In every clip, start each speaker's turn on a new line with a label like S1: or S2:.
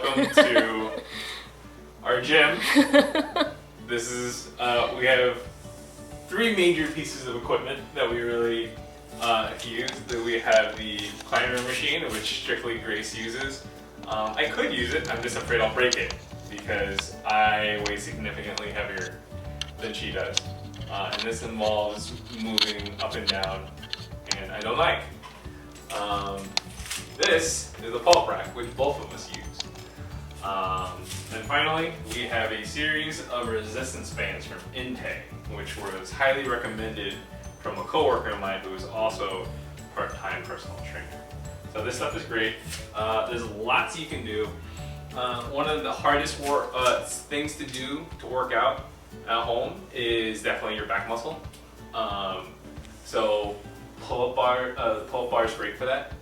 S1: welcome to our gym. This is, we have three major pieces of equipment that we really use. We have the climber machine, which strictly Grace uses. I could use it, I'm just afraid I'll break it because I weigh significantly heavier than she does. And this involves moving up and down, and I don't like. This is a pull-up rack, which both of us use. And finally, we have a series of resistance bands from Inte, which was highly recommended from a coworker of mine who is also a part-time personal trainer. So this stuff is great. There's lots you can do. One of the hardest things to do to work out at home is definitely your back muscle. So pull-up bar is great for that.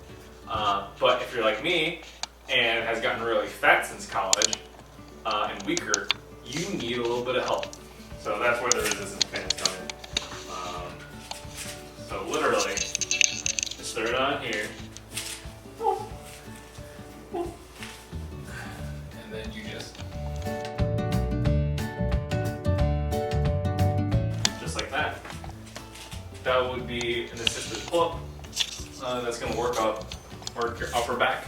S1: But if you're like me and has gotten really fat since college and weaker, you need a little bit of help. So that's where the resistance bands come in. So literally, just throw it on here. And then you just like that. That would be an assisted pull-up. That's going to work your upper back.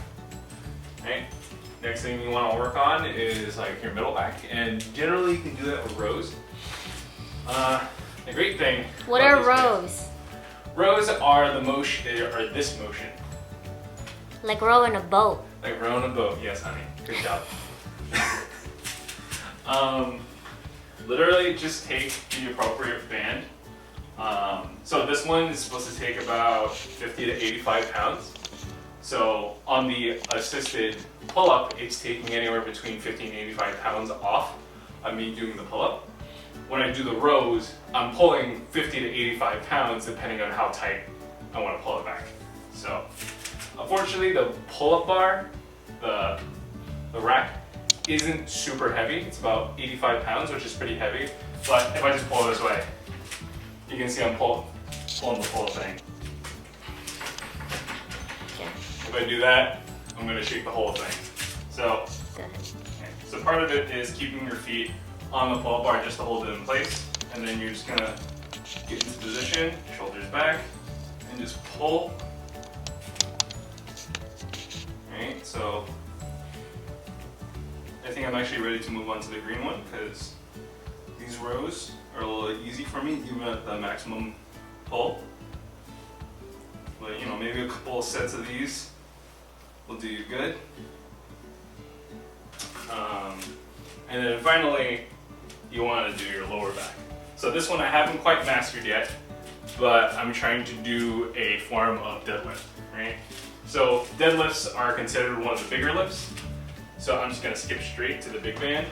S1: Right? Next thing you want to work on is like your middle back, and generally you can do that with rows. The great thing.
S2: What are rows?
S1: Rows are the motion, or this motion.
S2: Like rowing a boat.
S1: Like rowing a boat, yes, honey. Good job. Literally, just take the appropriate band. So this one is supposed to take about 50 to 85 pounds. So on the assisted pull-up, it's taking anywhere between 50 and 85 pounds off of me doing the pull-up. When I do the rows, I'm pulling 50 to 85 pounds depending on how tight I want to pull it back. So unfortunately, the pull-up bar, the rack, isn't super heavy. It's about 85 pounds, which is pretty heavy. But if I just pull it this way, you can see I'm pulling the full thing. If I do that, I'm going to shake the whole thing. So, so part of it is keeping your feet on the pull-up bar just to hold it in place. And then you're just going to get into position, shoulders back, and just pull. Alright, so I think I'm actually ready to move on to the green one because these rows are a little easy for me, even at the maximum pull. But you know, maybe a couple of sets of these will do you good. And then finally, you want to do your lower back. So this one I haven't quite mastered yet, but I'm trying to do a form of deadlift, right? So deadlifts are considered one of the bigger lifts. So I'm just going to skip straight to the big band.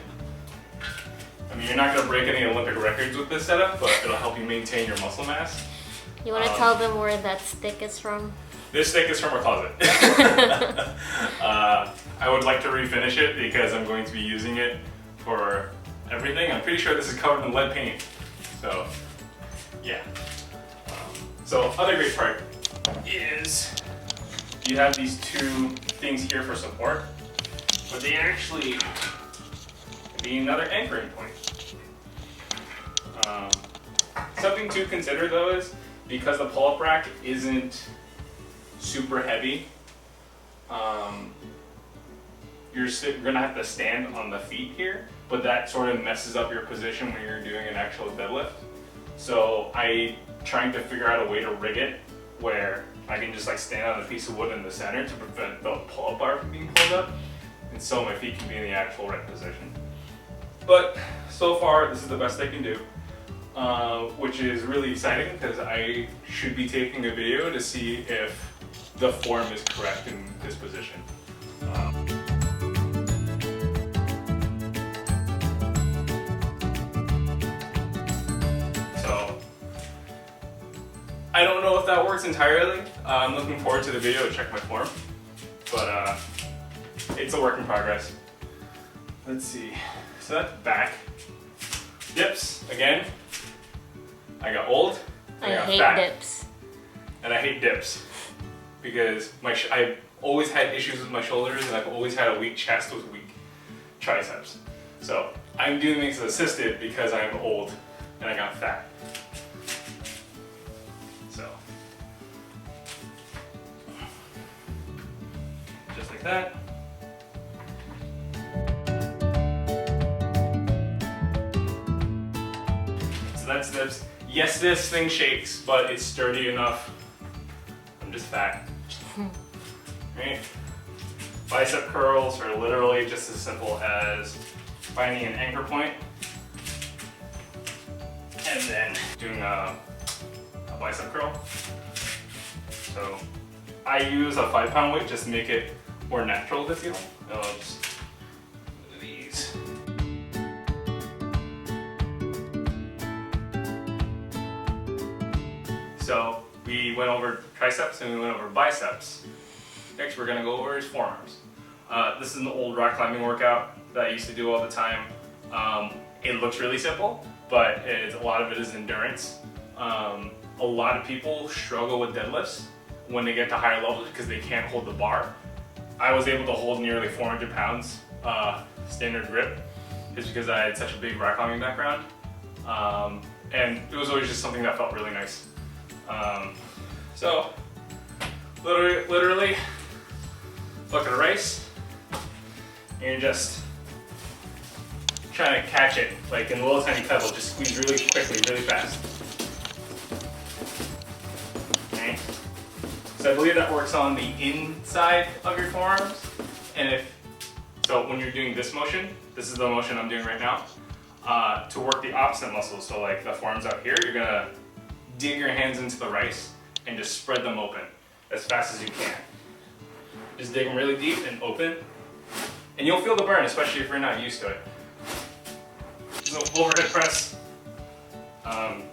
S1: I mean, you're not going to break any Olympic records with this setup, but it'll help you maintain your muscle mass.
S2: You want to tell them where that stick is from?
S1: This stick is from our closet. I would like to refinish it because I'm going to be using it for everything. I'm pretty sure this is covered in lead paint. So, yeah. So, other great part is you have these two things here for support, but they actually can be another anchoring point. Something to consider though is because the pull-up rack isn't super heavy, you're gonna have to stand on the feet here, but that sort of messes up your position when you're doing an actual deadlift. So I'm trying to figure out a way to rig it where I can just like stand on a piece of wood in the center to prevent the pull-up bar from being pulled up, and so my feet can be in the actual right position. But so far, this is the best I can do. Which is really exciting because I should be taking a video to see if the form is correct in this position. So I don't know if that works entirely. I'm looking forward to the video to check my form, but it's a work in progress. Let's see. So that's back. Dips again. I got old.
S2: I
S1: got
S2: hate
S1: fat.
S2: dips.
S1: And I hate dips because I've always had issues with my shoulders, and I've always had a weak chest with weak triceps. So I'm doing things assisted because I'm old and I got fat. So just like that. So that's this. Yes, this thing shakes, but it's sturdy enough. I'm just fat. Right? Bicep curls are literally just as simple as finding an anchor point and then doing a bicep curl. So I use a 5-pound weight just to make it more natural to feel. I'll just do these. So we went over triceps and we went over biceps. Next we're gonna go over his forearms. This is an old rock climbing workout that I used to do all the time. It looks really simple, but a lot of it is endurance. A lot of people struggle with deadlifts when they get to higher levels because they can't hold the bar. I was able to hold nearly 400 pounds standard grip just because I had such a big rock climbing background. And it was always just something that felt really nice. So literally bucket of rice, and you're just trying to catch it like in a little tiny pebble, just squeeze really quickly, really fast. Okay. So I believe that works on the inside of your forearms, and so when you're doing this motion, this is the motion I'm doing right now, to work the opposite muscles, so like the forearms out here, you're gonna dig your hands into the rice and just spread them open as fast as you can. Just dig them really deep and open. And you'll feel the burn, especially if you're not used to it. So overhead press. You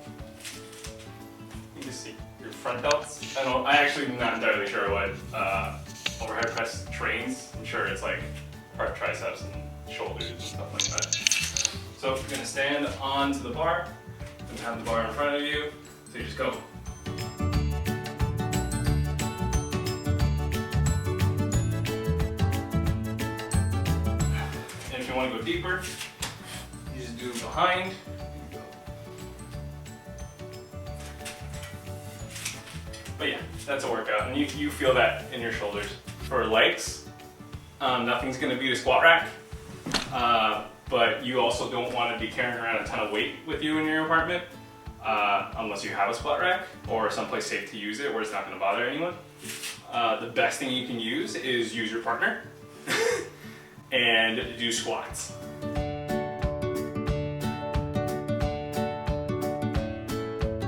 S1: can see your front delts. I actually am not entirely sure what overhead press trains. I'm sure it's like part triceps and shoulders and stuff like that. So you're gonna stand onto the bar and have the bar in front of you. So you just go. And if you want to go deeper, you just do behind. But yeah, that's a workout, and you feel that in your shoulders. For legs, nothing's going to beat a squat rack, but you also don't want to be carrying around a ton of weight with you in your apartment. Unless you have a squat rack or someplace safe to use it where it's not going to bother anyone. The best thing you can use is use your partner and do squats.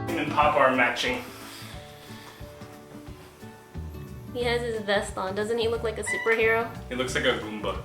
S1: And then pop arm matching.
S2: He has his vest on. Doesn't he look like a superhero?
S1: It looks like a Goomba.